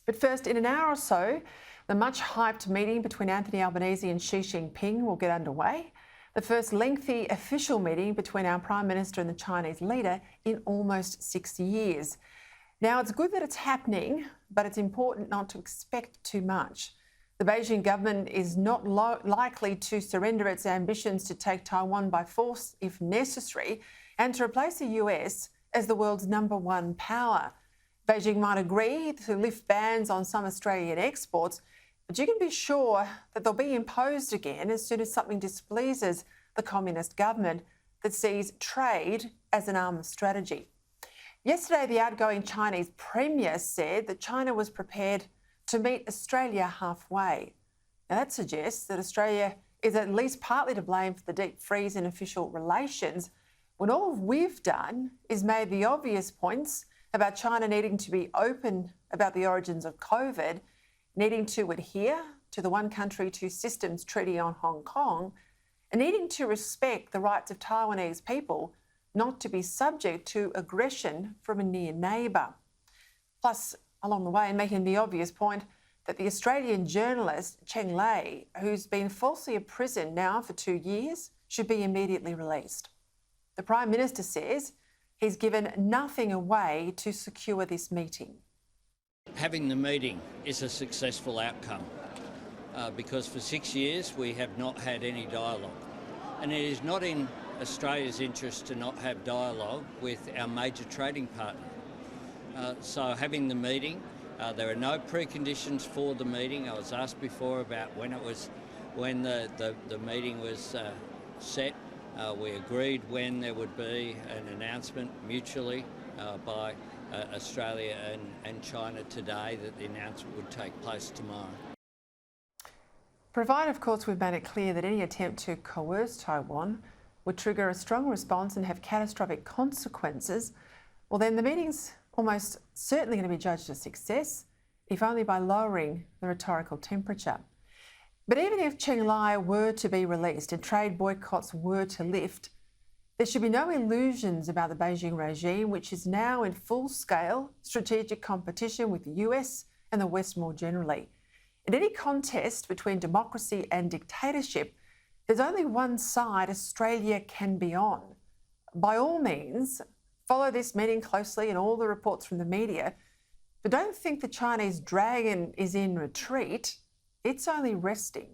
But first, in an hour or so, the much-hyped meeting between Anthony Albanese and Xi Jinping will get underway. The first lengthy official meeting between our Prime Minister and the Chinese leader in almost 6 years. Now, it's good that it's happening, but it's important not to expect too much. The Beijing government is not likely to surrender its ambitions to take Taiwan by force if necessary and to replace the US as the world's #1 power. Beijing might agree to lift bans on some Australian exports, but you can be sure that they'll be imposed again as soon as something displeases the communist government that sees trade as an arm of strategy. Yesterday, the outgoing Chinese premier said that China was prepared to meet Australia halfway. Now, that suggests that Australia is at least partly to blame for the deep freeze in official relations, when all we've done is made the obvious points about China needing to be open about the origins of COVID, needing to adhere to the One Country, Two Systems Treaty on Hong Kong, and needing to respect the rights of Taiwanese people not to be subject to aggression from a near neighbour. Plus, along the way, making the obvious point that the Australian journalist Cheng Lei, who's been falsely imprisoned now for 2 years, should be immediately released. The Prime Minister says he's given nothing away to secure this meeting. Having the meeting is a successful outcome because for 6 years we have not had any dialogue. And it is not in Australia's interest to not have dialogue with our major trading partner. So having the meeting, there are no preconditions for the meeting. I was asked before about when the meeting was set. We agreed when there would be an announcement mutually by Australia and China today that the announcement would take place tomorrow. Provided, of course, we've made it clear that any attempt to coerce Taiwan would trigger a strong response and have catastrophic consequences, well, then the meeting's almost certainly going to be judged a success, if only by lowering the rhetorical temperature. But even if Cheng Lei were to be released and trade boycotts were to lift, there should be no illusions about the Beijing regime, which is now in full-scale strategic competition with the US and the West more generally. In any contest between democracy and dictatorship, there's only one side Australia can be on. By all means, follow this meeting closely and all the reports from the media, but don't think the Chinese dragon is in retreat. It's only resting.